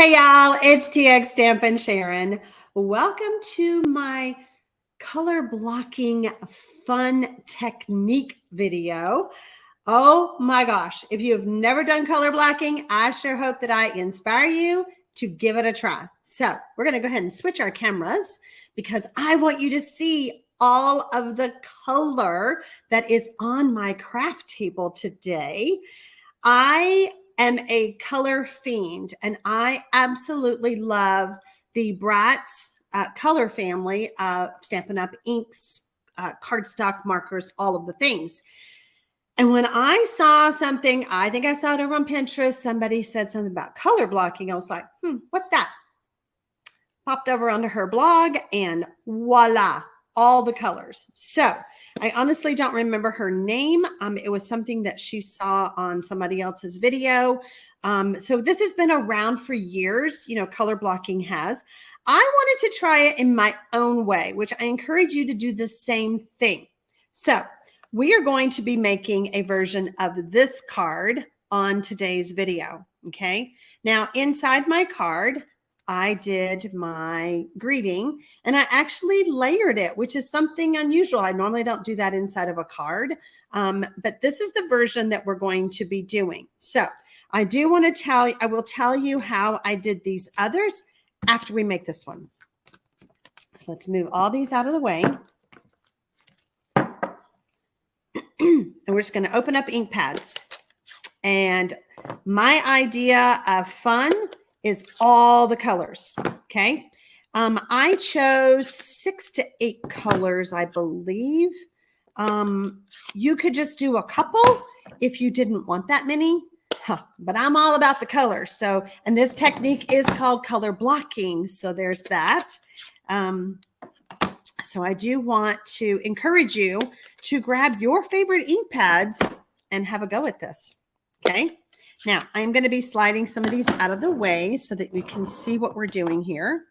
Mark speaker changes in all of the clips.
Speaker 1: Hey y'all, it's TxStampin Sharon. Welcome to my color blocking fun technique video. Oh my gosh, if you have never done color blocking, I sure hope that I inspire you to give it a try. So we're gonna go ahead and switch our cameras because I want you to see all of the color that is on my craft table today. I am a color fiend and I absolutely love the Bratz color family of Stampin' Up inks, cardstock markers, all of the things. And when I saw something, I think I saw it over on Pinterest, somebody said something about color blocking. I was like, what's that? Popped over onto her blog and voila, all the colors. So I honestly don't remember her name. It was something that she saw on somebody else's video. So this has been around for years, color blocking has. I wanted to try it in my own way, which I encourage you to do the same thing. So we are going to be making a version of this card on today's video, okay? Now, inside my card, I did my greeting and I actually layered it, which is something unusual. I normally don't do that inside of a card, but this is the version that we're going to be doing. So I do want to tell you, I will tell you how I did these others after we make this one. So let's move all these out of the way. And we're just going to open up ink pads. And my idea of fun is all the colors, okay? I chose 6 to 8 colors, I believe. You could just do a couple if you didn't want that many, but I'm all about the colors. So, and this technique is called color blocking. So there's that. So I do want to encourage you to grab your favorite ink pads and have a go at this, okay? Now, I'm going to be sliding some of these out of the way so that we can see what we're doing here.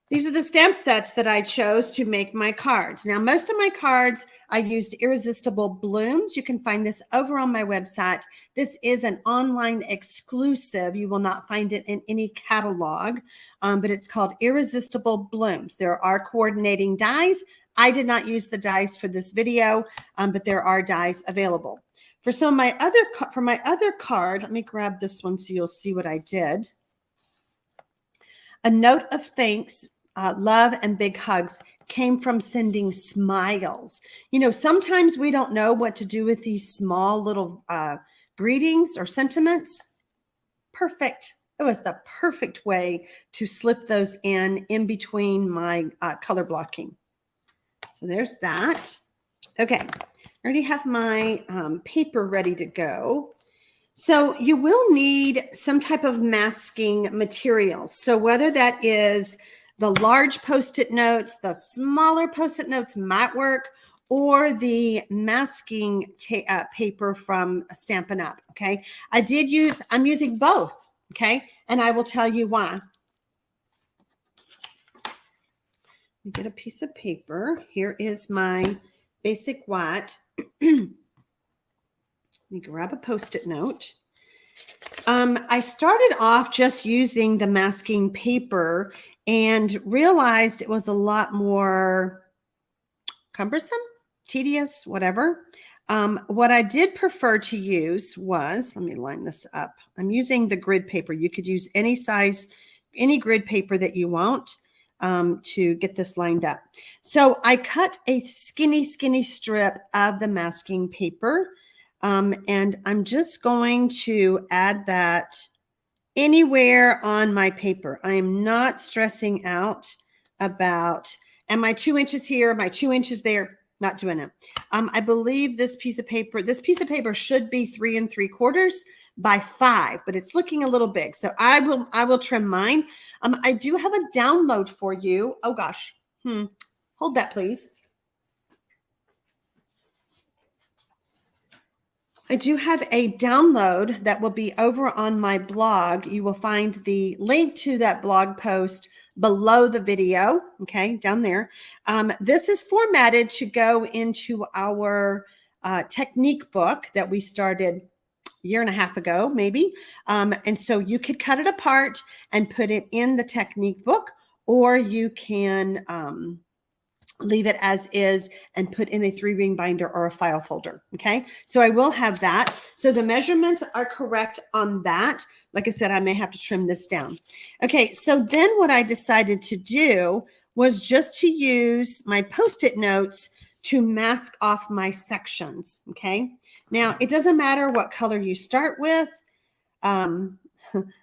Speaker 1: These are the stamp sets that I chose to make my cards. Now, most of my cards, I used Irresistible Blooms. You can find this over on my website. This is an online exclusive. You will not find it in any catalog, but it's called Irresistible Blooms. There are coordinating dies. I did not use the dies for this video, but there are dies available. For some of my other card, let me grab this one so you'll see what I did. A note of thanks, love, and big hugs came from sending smiles. Sometimes we don't know what to do with these small little greetings or sentiments. Perfect. It was the perfect way to slip those in between my color blocking. So there's that. Okay, I already have my paper ready to go. So you will need some type of masking material. So whether that is the large Post-it notes, the smaller Post-it notes might work, or the masking paper from Stampin' Up, okay? I'm using both, okay? And I will tell you why. Let me get a piece of paper. Here is my basic white. Let me grab a Post-it note. I started off just using the masking paper and realized it was a lot more cumbersome, tedious, whatever. What I did prefer to use was, let me line this up. I'm using the grid paper. You could use any size, any grid paper that you want to get this lined up. So I cut a skinny strip of the masking paper. And I'm just going to add that anywhere on my paper. I am not stressing out about, am I 2 inches here, am I 2 inches there? Not doing it. I believe this piece of paper should be 3 3/4 by 5, but it's looking a little big. So I will trim mine. I do have a download for you. Oh gosh. Hold that, please. I do have a download that will be over on my blog. You will find the link to that blog post below the video, okay, down there. This is formatted to go into our technique book that we started year and a half ago, maybe. And so you could cut it apart and put it in the technique book, or you can leave it as is and put in a 3-ring binder or a file folder. Okay. So I will have that. So the measurements are correct on that. Like I said, I may have to trim this down. Okay. So then what I decided to do was just to use my Post-it notes to mask off my sections. Okay. Now it doesn't matter what color you start with. I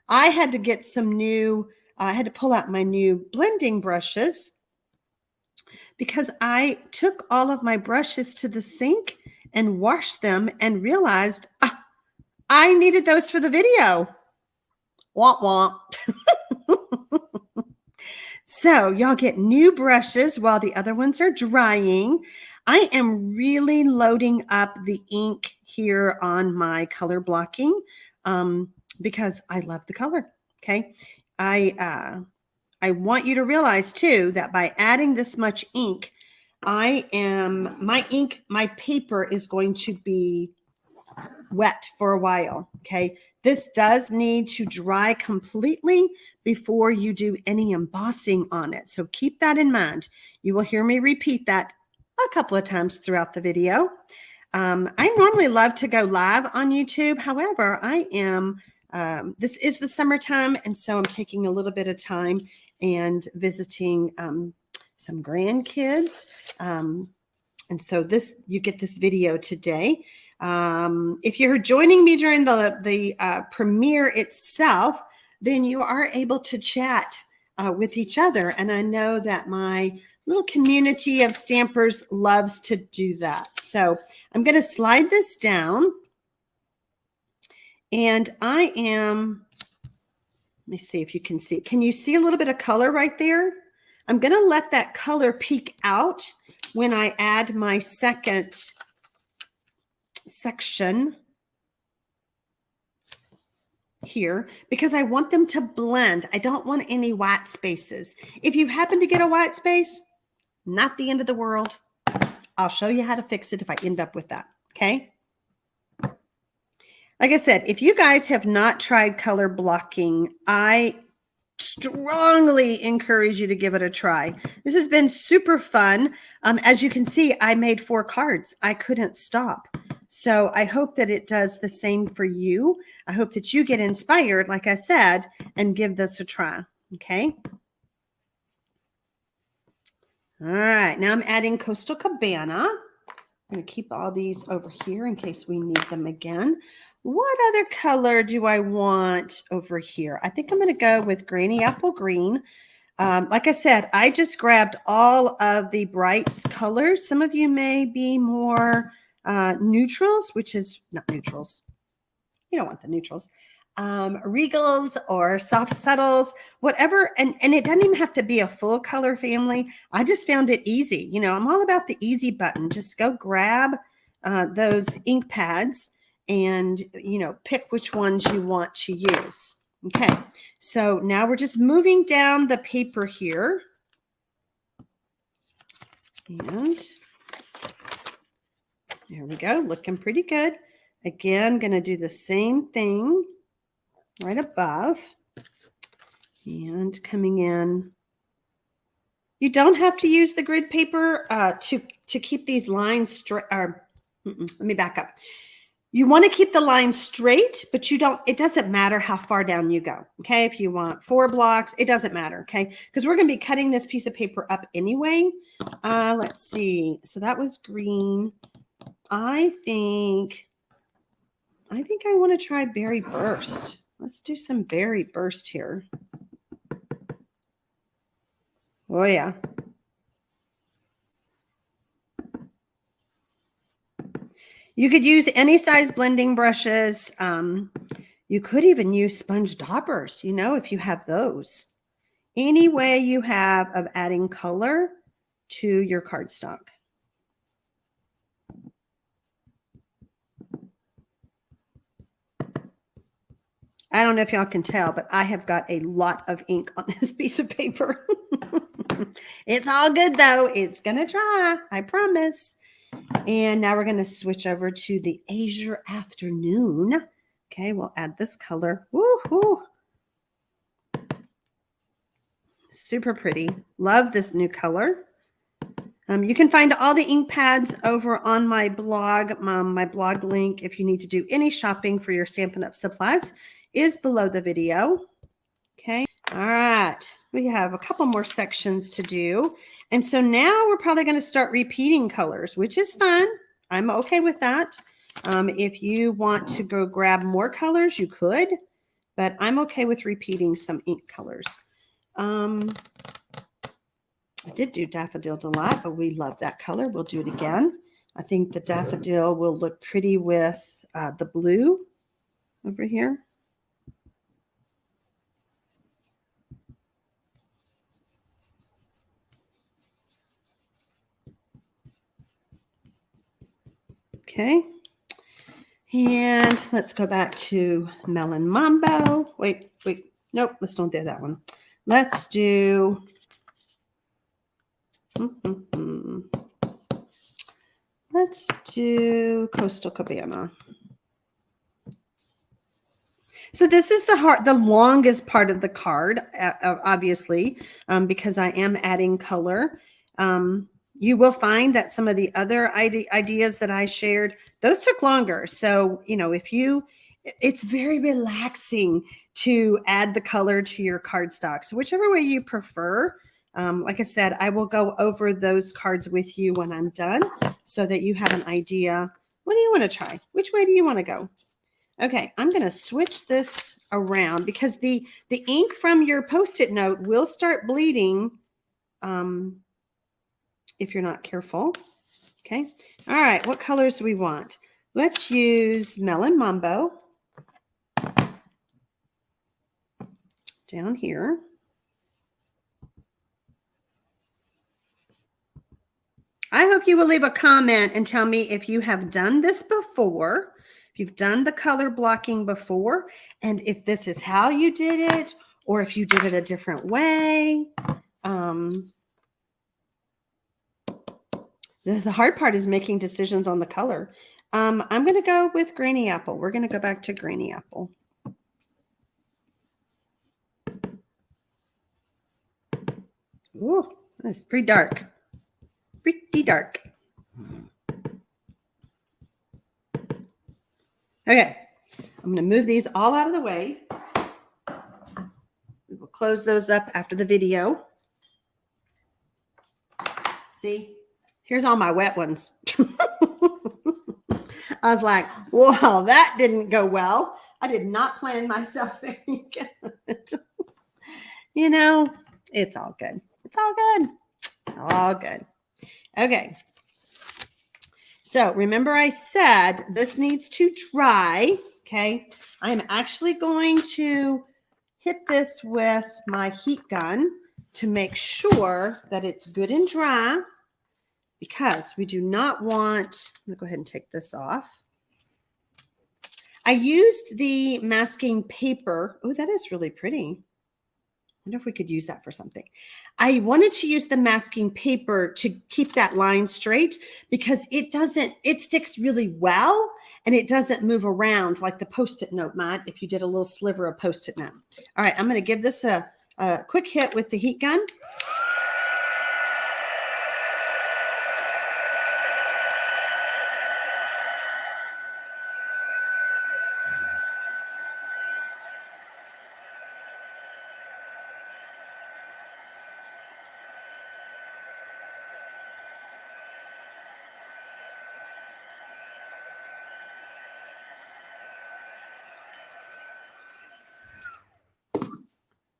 Speaker 1: had to get some new, I had to pull out my new blending brushes, because I took all of my brushes to the sink and washed them and realized I needed those for the video. Womp womp. So y'all get new brushes while the other ones are drying. I am really loading up the ink here on my color blocking because I love the color. Okay. I want you to realize too that by adding this much ink, my paper is going to be wet for a while. Okay. This does need to dry completely before you do any embossing on it. So keep that in mind. You will hear me repeat that a couple of times throughout the video. I normally love to go live on YouTube. However, this is the summertime, and so I'm taking a little bit of time and visiting some grandkids. And so you get this video today. If you're joining me during the premiere itself, then you are able to chat with each other. And I know that my little community of stampers loves to do that. So I'm going to slide this down. And let me see if you can see. Can you see a little bit of color right there? I'm going to let that color peek out when I add my second section here, because I want them to blend. I don't want any white spaces. If you happen to get a white space, not the end of the world. I'll show you how to fix it if I end up with that. Okay. Like I said, if you guys have not tried color blocking, I strongly encourage you to give it a try. This has been super fun. As you can see, I made 4 cards. I couldn't stop. So I hope that it does the same for you. I hope that you get inspired, like I said, and give this a try. Okay. All right. Now I'm adding Coastal Cabana. I'm going to keep all these over here in case we need them again. What other color do I want over here? I think I'm going to go with Granny Apple Green. Like I said, I just grabbed all of the brights colors. Some of you may be more neutrals, which is not neutrals. You don't want the neutrals. Regals or soft subtles, whatever. And it doesn't even have to be a full color family. I just found it easy. You know, I'm all about the easy button. Just go grab those ink pads and, you know, pick which ones you want to use. Okay, so now we're just moving down the paper here. And there we go, looking pretty good. Again, going to do the same thing right above and coming in. You don't have to use the grid paper to keep these lines straight. Let me back up. You want to keep the line straight, but it doesn't matter how far down you go. Okay. If you want 4 blocks, it doesn't matter. Okay. Because we're going to be cutting this piece of paper up anyway. Let's see. So that was green. I think I want to try Berry Burst. Let's do some Berry Burst here. Oh yeah. You could use any size blending brushes. You could even use sponge daubers, you know, if you have those. Any way you have of adding color to your cardstock. I don't know if y'all can tell, but I have got a lot of ink on this piece of paper. It's all good though. It's going to dry, I promise. And now we're going to switch over to the Azure Afternoon. Okay, we'll add this color. Woohoo! Super pretty. Love this new color. You can find all the ink pads over on my blog. My blog link, if you need to do any shopping for your Stampin' Up! Supplies, is below the video. Okay. All right. We have a couple more sections to do. And so now we're probably going to start repeating colors, which is fun. I'm okay with that. If you want to go grab more colors, you could, but I'm okay with repeating some ink colors. I did do daffodils a lot, but we love that color. We'll do it again. I think the daffodil will look pretty with the blue over here. Okay. And let's go back to Melon Mambo. Wait. Nope, let's don't do that one. Let's do... Let's do Coastal Cabana. So this is the longest part of the card, obviously, because I am adding color. You will find that some of the other ideas that I shared, those took longer. So, you know, it's very relaxing to add the color to your cardstock. So whichever way you prefer, like I said, I will go over those cards with you when I'm done so that you have an idea. What do you want to try? Which way do you want to go? Okay, I'm going to switch this around because the ink from your Post-it note will start bleeding if you're not careful. Okay, all right, what colors do we want? Let's use Melon Mambo down here. I hope you will leave a comment and tell me if you have done this before, if you've done the color blocking before, and if this is how you did it, or if you did it a different way. The hard part is making decisions on the color. I'm going to go with Granny Apple. We're going to go back to Granny Apple. Ooh, that's pretty dark. Pretty dark. Okay, I'm going to move these all out of the way. We will close those up after the video. See, here's all my wet ones. I was like, well, that didn't go well. I did not plan myself any good. You know, it's all good. It's all good. It's all good. Okay. So remember I said this needs to dry. Okay. I'm actually going to hit this with my heat gun to make sure that it's good and dry, because we do not want, I'm going to go ahead and take this off. I used the masking paper. Oh, that is really pretty. I wonder if we could use that for something. I wanted to use the masking paper to keep that line straight because it sticks really well and it doesn't move around like the Post-it note might if you did a little sliver of Post-it note. All right, I'm going to give this a quick hit with the heat gun.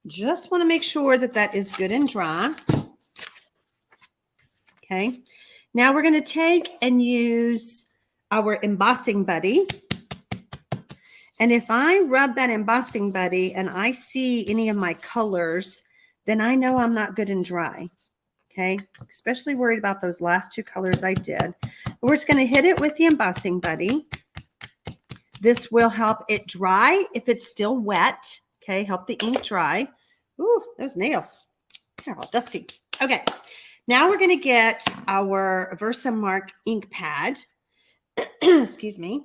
Speaker 1: Just want to make sure that that is good and dry. Okay. Now we're going to take and use our embossing buddy. And if I rub that embossing buddy and I see any of my colors, then I know I'm not good and dry. Okay. Especially worried about those last two colors I did. But we're just going to hit it with the embossing buddy. This will help it dry if it's still wet. Okay. Help the ink dry. Ooh, those nails. They're all dusty. Okay. Now we're going to get our Versamark ink pad. Excuse me.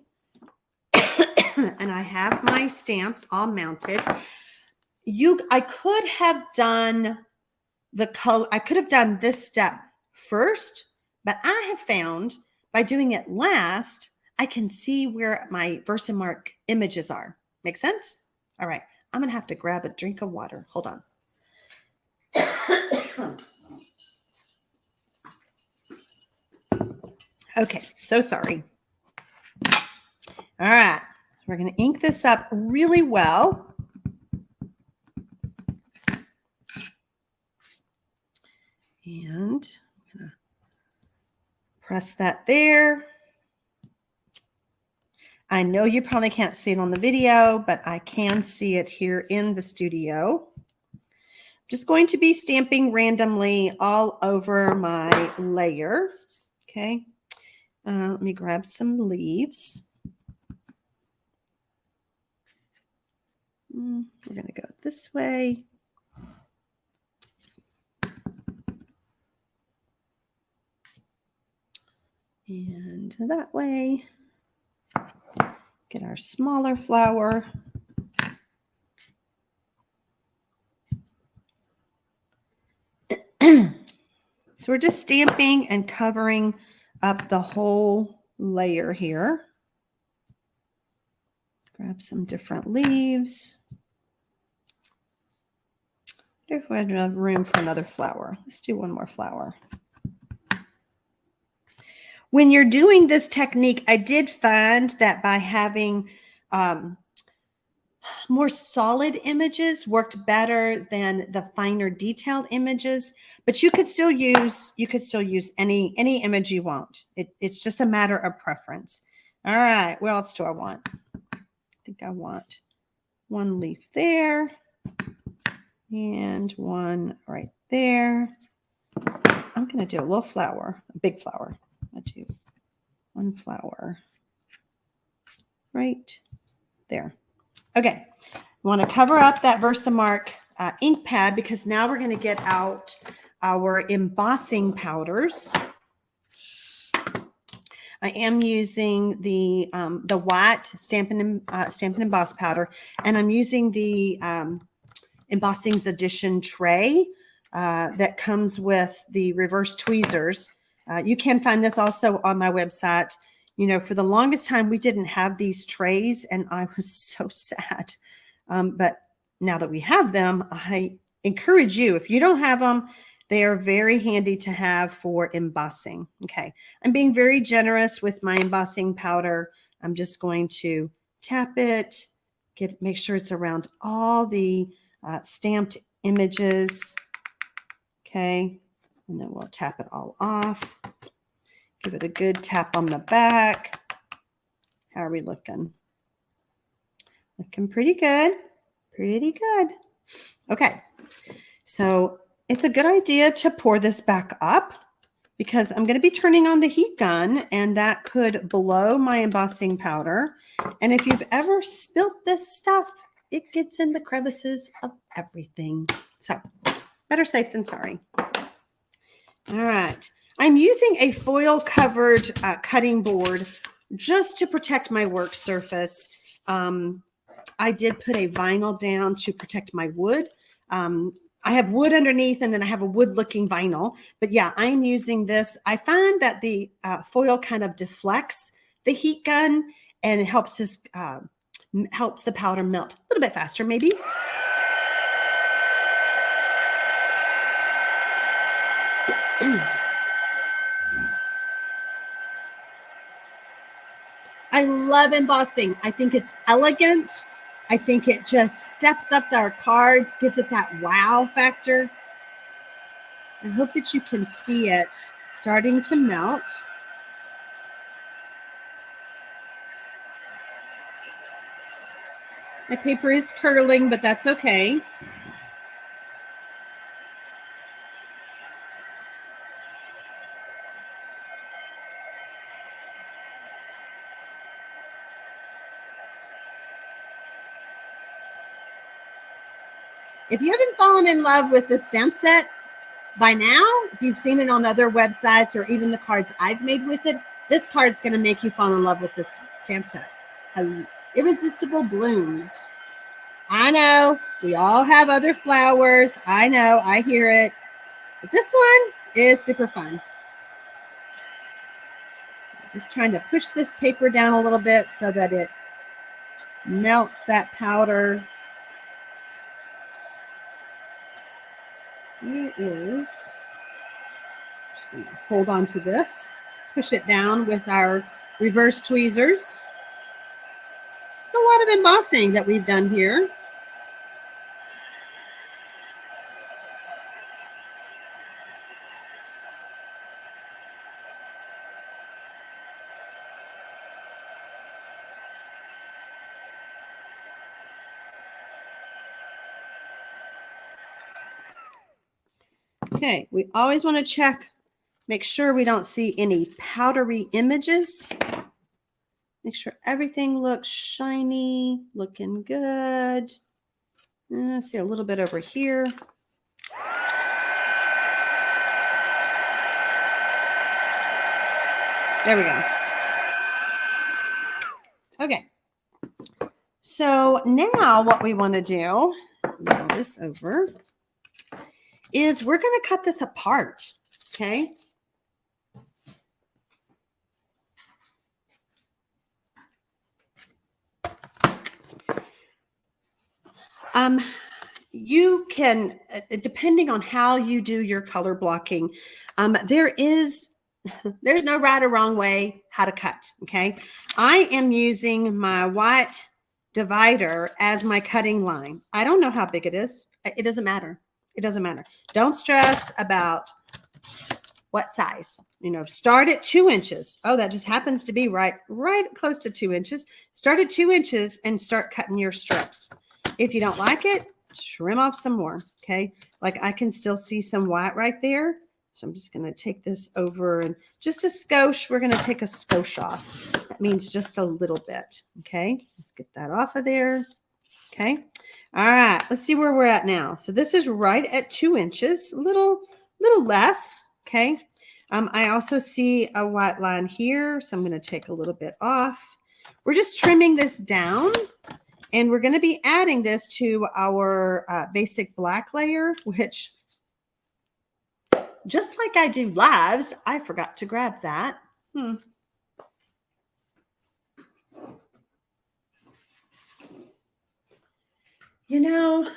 Speaker 1: and I have my stamps all mounted. I could have done the color. I could have done this step first, but I have found by doing it last, I can see where my Versamark images are. Make sense? All right. I'm going to have to grab a drink of water. Hold on. Okay. So sorry. All right. We're going to ink this up really well. And I'm going to press that there. I know you probably can't see it on the video, but I can see it here in the studio. Just going to be stamping randomly all over my layer. Okay. Let me grab some leaves. We're going to go this way. And that way. Get our smaller flower. So we're just stamping and covering up the whole layer here. Grab some different leaves. I wonder if we have enough room for another flower. Let's do one more flower. When you're doing this technique, I did find that by having more solid images worked better than the finer detailed images, but you could still use any image you want. It's just a matter of preference. All right, what else do I want? I think I want one leaf there and one right there. I'm going to do a little flower, a big flower. I'll do one flower right there. Okay, I want to cover up that Versamark ink pad because now we're going to get out our embossing powders. I am using the white Stampin' Emboss powder, and I'm using the Embossing's Edition tray that comes with the reverse tweezers. You can find this also on my website. You know, for the longest time, we didn't have these trays, and I was so sad. But now that we have them, I encourage you, if you don't have them, they are very handy to have for embossing. Okay, I'm being very generous with my embossing powder. I'm just going to tap it, make sure it's around all the stamped images. Okay, and then we'll tap it all off. Give it a good tap on the back. How are we looking? Looking pretty good. Pretty good. Okay, so it's a good idea to pour this back up because I'm going to be turning on the heat gun, and that could blow my embossing powder. And if you've ever spilt this stuff, it gets in the crevices of everything. So better safe than sorry. All right. I'm using a foil covered cutting board just to protect my work surface. I did put a vinyl down to protect my wood. I have wood underneath, and then I have a wood looking vinyl. But yeah, I'm using this. I find that the foil kind of deflects the heat gun, and it helps this helps the powder melt a little bit faster, maybe. I love embossing. I think it's elegant. I think it just steps up our cards, gives it that wow factor. I hope that you can see it starting to melt. My paper is curling, but that's okay. If you haven't fallen in love with the stamp set by now, if you've seen it on other websites or even the cards I've made with it, this card's going to make you fall in love with this stamp set. Irresistible blooms. I know we all have other flowers. I know, I hear it. But this one is super fun. Just trying to push this paper down a little bit so that it melts that powder. Here is, just going to hold on to this, push it down with our reverse tweezers. It's a lot of embossing that we've done here. Okay, we always want to check, make sure we don't see any powdery images. Make sure everything looks shiny, looking good. I see a little bit over here. There we go. Okay. So now what we want to do, roll this over, is we're going to cut this apart, okay? You can, depending on how you do your color blocking, there's no right or wrong way how to cut, okay? I am using my white divider as my cutting line. I don't know how big it is. It doesn't matter. It doesn't matter. Don't stress about what size. You know, start at 2 inches. Oh, that just happens to be right close to 2 inches. Start at 2 inches and start cutting your strips. If you don't like it, trim off some more, okay? Like I can still see some white right there. So I'm just going to take this over and just a skosh. We're going to take a skosh off. That means just a little bit, okay? Let's get that off of there, okay? All right, let's see where we're at now. So this is right at 2 inches, a little less, okay? I also see a white line here, so I'm going to take a little bit off. We're just trimming this down, and we're going to be adding this to our basic black layer, which, just like I do lives, I forgot to grab that. You know,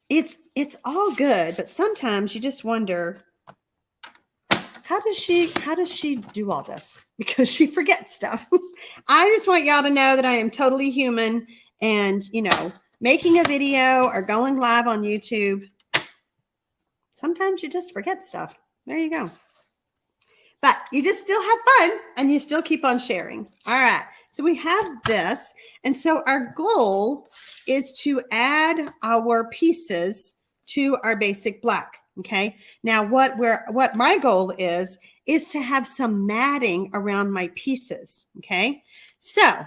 Speaker 1: it's all good, but sometimes you just wonder, how does she do all this? Because she forgets stuff. I just want y'all to know that I am totally human, and you know, making a video or going live on YouTube, sometimes you just forget stuff. There you go. But you just still have fun and you still keep on sharing. All right. So we have this. And so our goal is to add our pieces to our basic black. Okay. Now what my goal is to have some matting around my pieces. Okay. So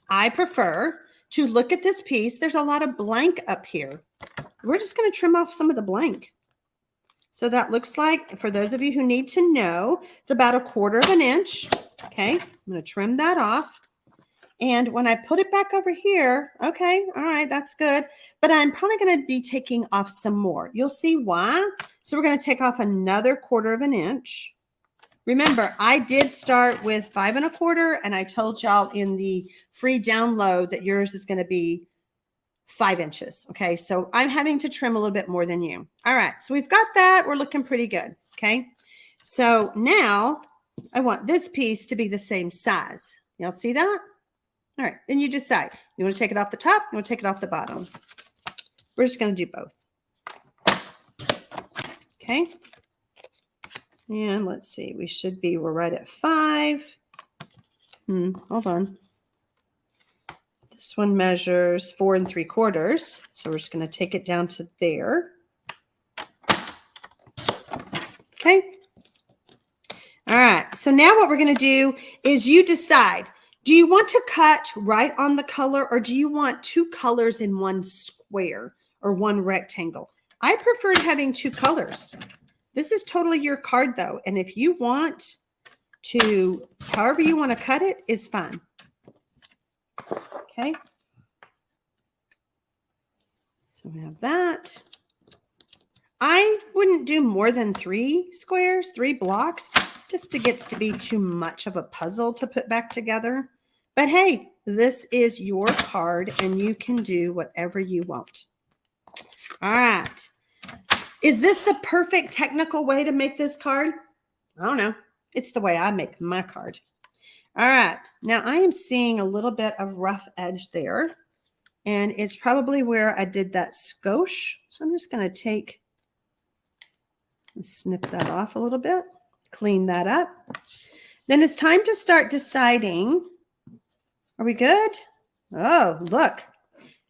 Speaker 1: I prefer to look at this piece. There's a lot of blank up here. We're just going to trim off some of the blank. So that looks like, for those of you who need to know, it's about 1/4 inch. Okay, I'm going to trim that off. And when I put it back over here, okay, all right, that's good. But I'm probably going to be taking off some more. You'll see why. So we're going to take off another 1/4 inch. Remember, I did start with 5 1/4, and I told y'all in the free download that yours is going to be 5 inches. Okay, so I'm having to trim a little bit more than you. All right, so we've got that. We're looking pretty good. Okay, so now I want this piece to be the same size. Y'all see that? All right, then you decide. You want to take it off the top? You want to take it off the bottom? We're just going to do both. Okay, and let's see. We're right at 5. Hold on. This one measures 4 3/4. So we're just going to take it down to there. Okay. All right. So now what we're going to do is you decide, do you want to cut right on the color, or do you want 2 colors in one square or one rectangle? I prefer having 2 colors. This is totally your card though. And if you want to, however you want to cut it is fine. Okay. So we have that. I wouldn't do more than 3 squares, 3 blocks, just it gets to be too much of a puzzle to put back together. But hey, this is your card and you can do whatever you want. All right. Is this the perfect technical way to make this card? I don't know. It's the way I make my card. All right. Now I am seeing a little bit of rough edge there. And it's probably where I did that skosh. So I'm just going to take and snip that off a little bit. Clean that up. Then it's time to start deciding. Are we good? Oh, look.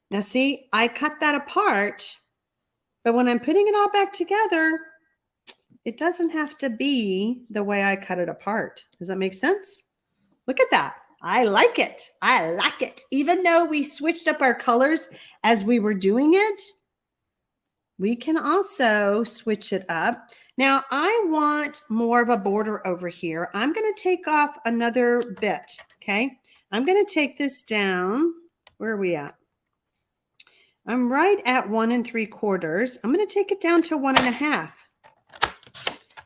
Speaker 1: Now see, I cut that apart. But when I'm putting it all back together, it doesn't have to be the way I cut it apart. Does that make sense? Look at that. I like it. I like it. Even though we switched up our colors as we were doing it, we can also switch it up. Now, I want more of a border over here. I'm going to take off another bit, okay? I'm going to take this down. Where are we at? I'm right at 1 3/4. I'm going to take it down to 1 1/2.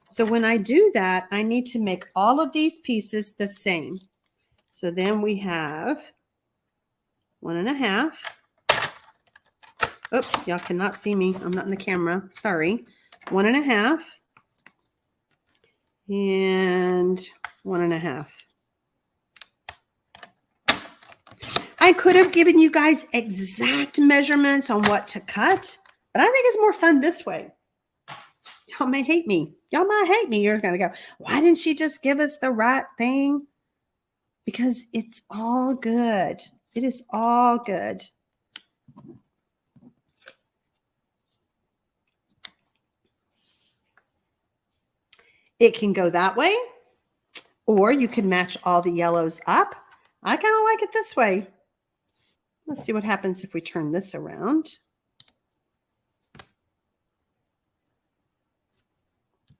Speaker 1: So when I do that, I need to make all of these pieces the same. So then we have 1 1/2. Oh, y'all cannot see me. I'm not in the camera. Sorry. 1 1/2 and 1 1/2. I could have given you guys exact measurements on what to cut, but I think it's more fun this way. Y'all may hate me. Y'all might hate me. You're going to go, why didn't she just give us the right thing? Because it's all good. It is all good. It can go that way, or you can match all the yellows up. I kind of like it this way. Let's see what happens if we turn this around.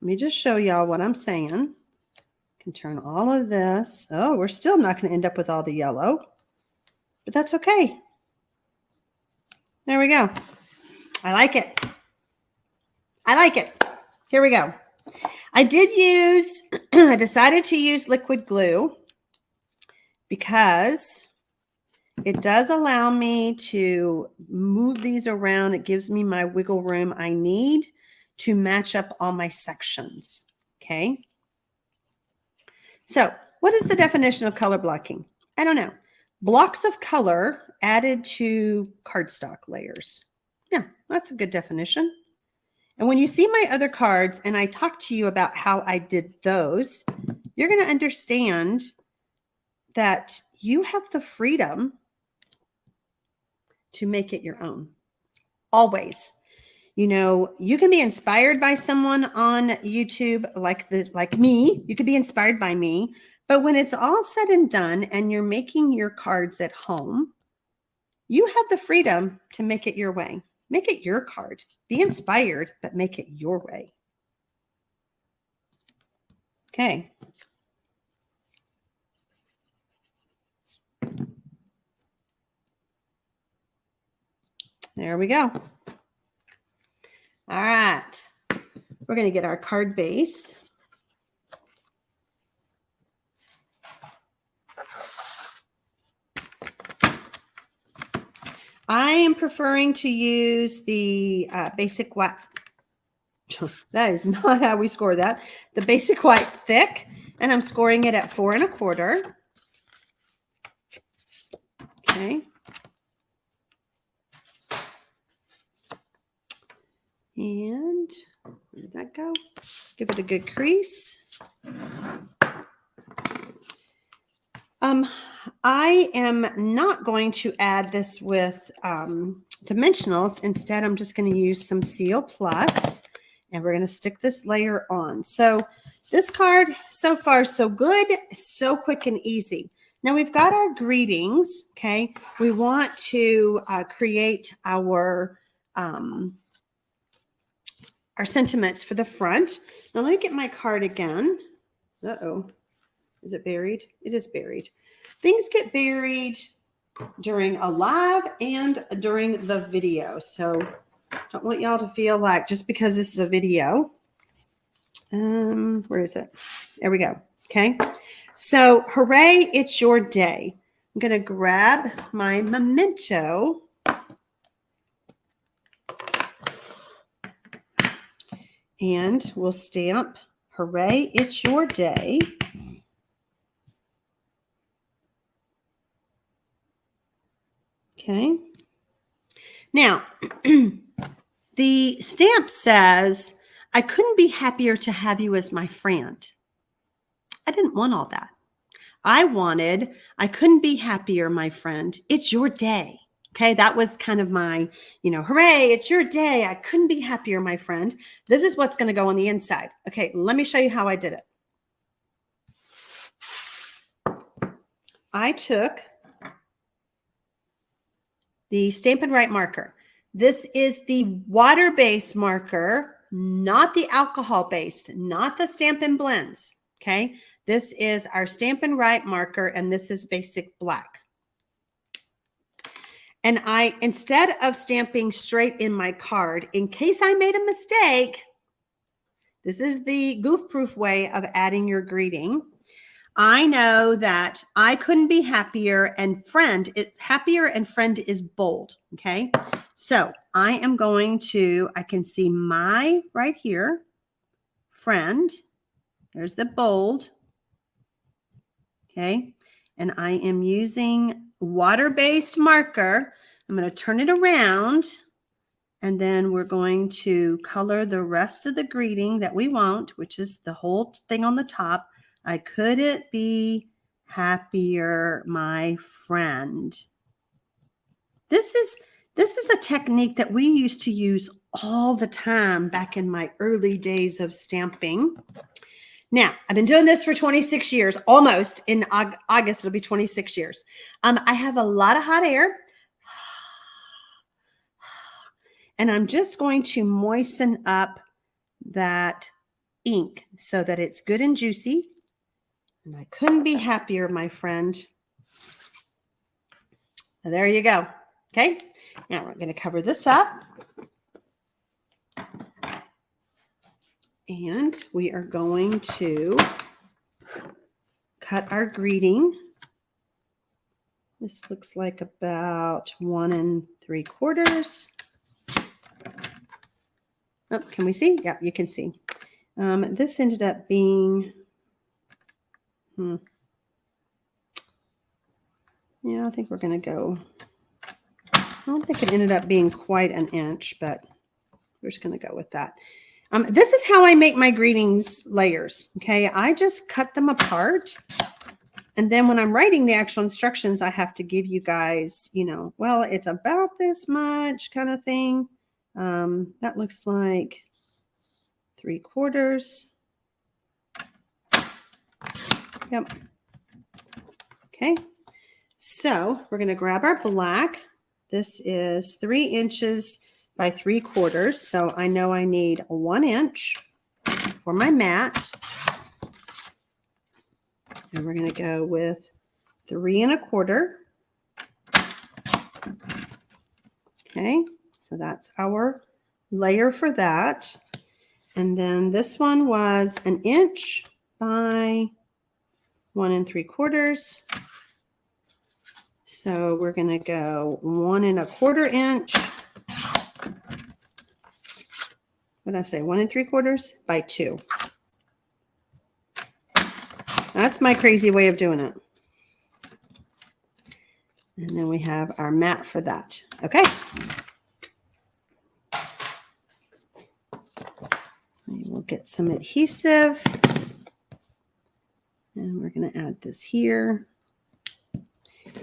Speaker 1: Let me just show y'all what I'm saying. Can turn all of this. Oh, we're still not going to end up with all the yellow, but that's okay. There we go. I like it. I like it. Here we go. I decided to use liquid glue because it does allow me to move these around. It gives me my wiggle room I need to match up all my sections. Okay. So what is the definition of color blocking? I don't know. Blocks of color added to cardstock layers. Yeah, that's a good definition. And when you see my other cards and I talk to you about how I did those, you're going to understand that you have the freedom to make it your own. Always. You know, you can be inspired by someone on YouTube like me. You could be inspired by me. But when it's all said and done and you're making your cards at home, you have the freedom to make it your way. Make it your card. Be inspired, but make it your way. Okay. There we go. All right. We're going to get our card base. I am preferring to use the basic white. That is not how we score that. The basic white thick, and I'm scoring it at 4 1/4. Okay. And where did that go? Give it a good crease. I am not going to add this with dimensionals. Instead, I'm just going to use some Seal Plus, and we're going to stick this layer on. So this card, so far, so good, so quick and easy. Now we've got our greetings, okay? We want to create our sentiments for the front. Now let me get my card again. Uh-oh. Is it buried? It is buried. Things get buried during a live and during the video. So don't want y'all to feel like just because this is a video. Where is it? There we go. Okay. So hooray, it's your day. I'm going to grab my memento. And we'll stamp, hooray, it's your day. Okay. Now, the stamp says, I couldn't be happier to have you as my friend. I didn't want all that. I wanted, I couldn't be happier, my friend. It's your day. Okay, that was kind of my, hooray, it's your day. I couldn't be happier, my friend. This is what's going to go on the inside. Okay, let me show you how I did it. I took the Stampin' Right marker. This is the water-based marker, not the alcohol-based, not the Stampin' Blends. Okay, this is our Stampin' Right marker, and this is basic black. And I, instead of stamping straight in my card, in case I made a mistake, this is the goof-proof way of adding your greeting. I know that I couldn't be happier, and happier and friend is bold, okay? So I am going to, I can see my right here, friend. There's the bold, okay? And I am using water-based marker. I'm going to turn it around, and then we're going to color the rest of the greeting that we want, which is the whole thing on the top. I couldn't be happier, my friend. This is a technique that we used to use all the time back in my early days of stamping. Now, I've been doing this for 26 years, almost. In August, it'll be 26 years. I have a lot of hot air. And I'm just going to moisten up that ink so that it's good and juicy. And I couldn't be happier, my friend. There you go. Okay. Now we're going to cover this up. And we are going to cut our greeting. This looks like about 1 3/4. Oh, can we see? Yeah, you can see. This ended up being, yeah, I think we're going to go, I don't think it ended up being quite an inch, but we're just going to go with that. This is how I make my greetings layers. Okay, I just cut them apart. And then when I'm writing the actual instructions, I have to give you guys, well, it's about this much kind of thing. That looks like 3/4. Yep. Okay. So we're going to grab our black. This is 3 inches by 3/4. So I know I need 1 inch for my mat. And we're going to go with 3 1/4. Okay. So that's our layer for that. And then this one was 1 inch by 1 3/4. So we're going to go 1 1/4 inch. What did I say? 1 3/4 by 2. That's my crazy way of doing it. And then we have our mat for that. Okay. We'll get some adhesive. And we're going to add this here.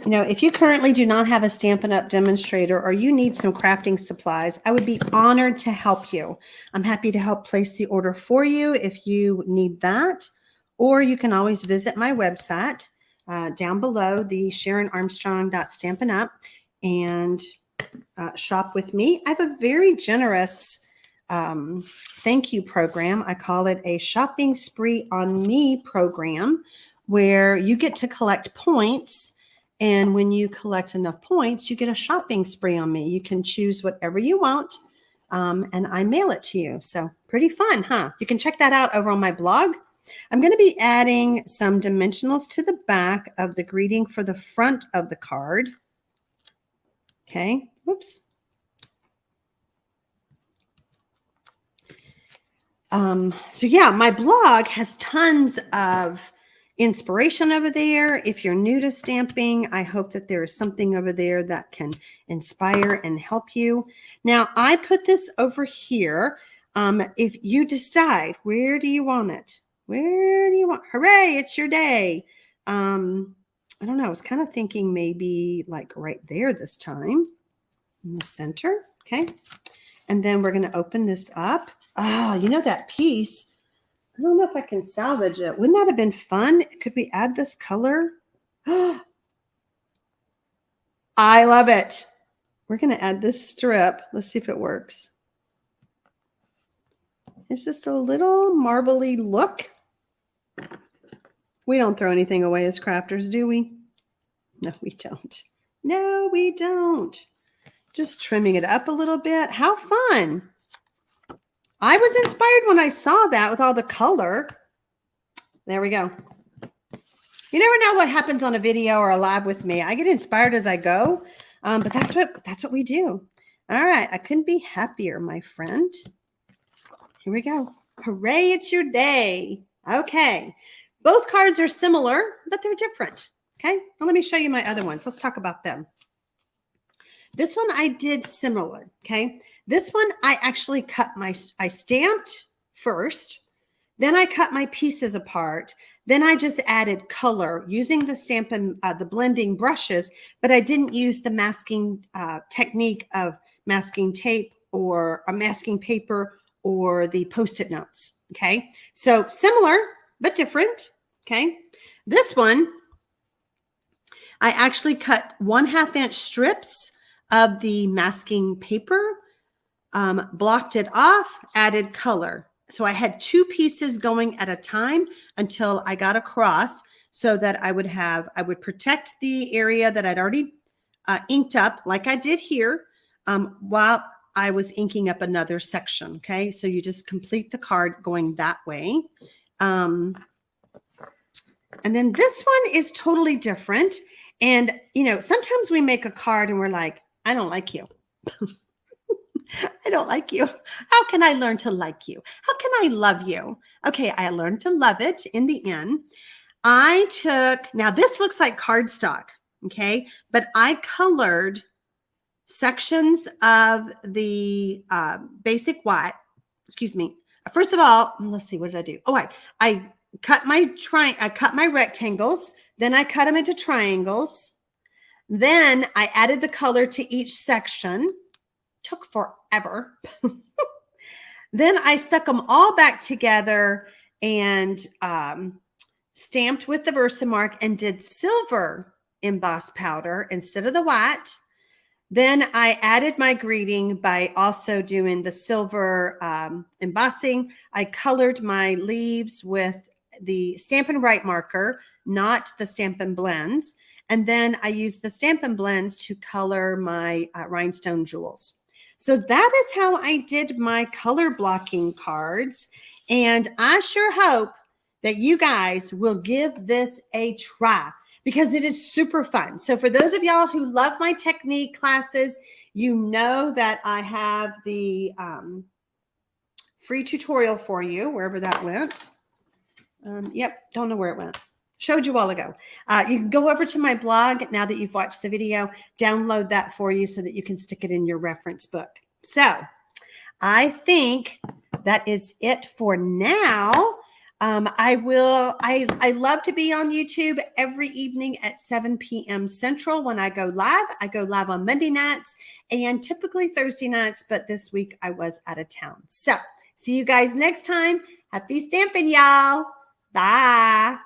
Speaker 1: If you currently do not have a Stampin' Up! Demonstrator or you need some crafting supplies, I would be honored to help you. I'm happy to help place the order for you if you need that. Or you can always visit my website down below, the SharonArmstrong.Stampinup, and shop with me. I have a very generous thank you program. I call it a shopping spree on me program, where you get to collect points. And when you collect enough points, you get a shopping spree on me. You can choose whatever you want, and I mail it to you. So pretty fun, huh? You can check that out over on my blog. I'm going to be adding some dimensionals to the back of the greeting for the front of the card. Okay, whoops. So yeah, my blog has tons of inspiration over there. If you're new to stamping, I hope that there is something over there that can inspire and help you. Now, I put this over here. If you decide, where do you want it? Where do you want? Hooray, it's your day. I don't know. I was kind of thinking maybe like right there this time in the center. Okay. And then we're going to open this up. Oh, you know that piece? I don't know if I can salvage it. Wouldn't that have been fun? Could we add this color? I love it. We're going to add this strip. Let's see if it works. It's just a little marbly look. We don't throw anything away as crafters, do we? No, we don't. No, we don't. Just trimming it up a little bit. How fun. I was inspired when I saw that with all the color. There we go. You never know what happens on a video or a live with me. I get inspired as I go, but that's what we do. All right, I couldn't be happier, my friend. Here we go. Hooray, it's your day. Okay, both cards are similar, but they're different. Okay, now let me show you my other ones. Let's talk about them. This one I did similar, okay? This one, I actually I stamped first, then I cut my pieces apart, then I just added color using the Stampin', the blending brushes, but I didn't use the masking technique of masking tape or a masking paper or the Post-it notes, okay? So similar, but different, okay? This one, I actually cut 1/2 inch strips of the masking paper, blocked it off, added color. So I had 2 pieces going at a time until I got across so that I would protect the area that I'd already inked up like I did here while I was inking up another section. Okay. So you just complete the card going that way. And then this one is totally different. And, you know, sometimes we make a card and we're like, I don't like you. I don't like you. How can I learn to like you? How can I love you? Okay, I learned to love it in the end. Now this looks like cardstock, okay? But I colored sections of the basic white, excuse me. First of all, let's see, what did I do? Oh, I cut my rectangles, then I cut them into triangles. Then I added the color to each section. Took forever. Then I stuck them all back together and stamped with the Versamark and did silver emboss powder instead of the white. Then I added my greeting by also doing the silver embossing. I colored my leaves with the Stampin' Right marker, not the Stampin' Blends. And then I used the Stampin' Blends to color my rhinestone jewels. So that is how I did my color blocking cards. And I sure hope that you guys will give this a try because it is super fun. So for those of y'all who love my technique classes, you know that I have the free tutorial for you, wherever that went. Yep, don't know where it went. Showed you a while ago. You can go over to my blog now that you've watched the video, download that for you so that you can stick it in your reference book. So I think that is it for now. I love to be on YouTube every evening at 7 p.m. Central when I go live. I go live on Monday nights and typically Thursday nights, but this week I was out of town. So see you guys next time. Happy stamping, y'all. Bye.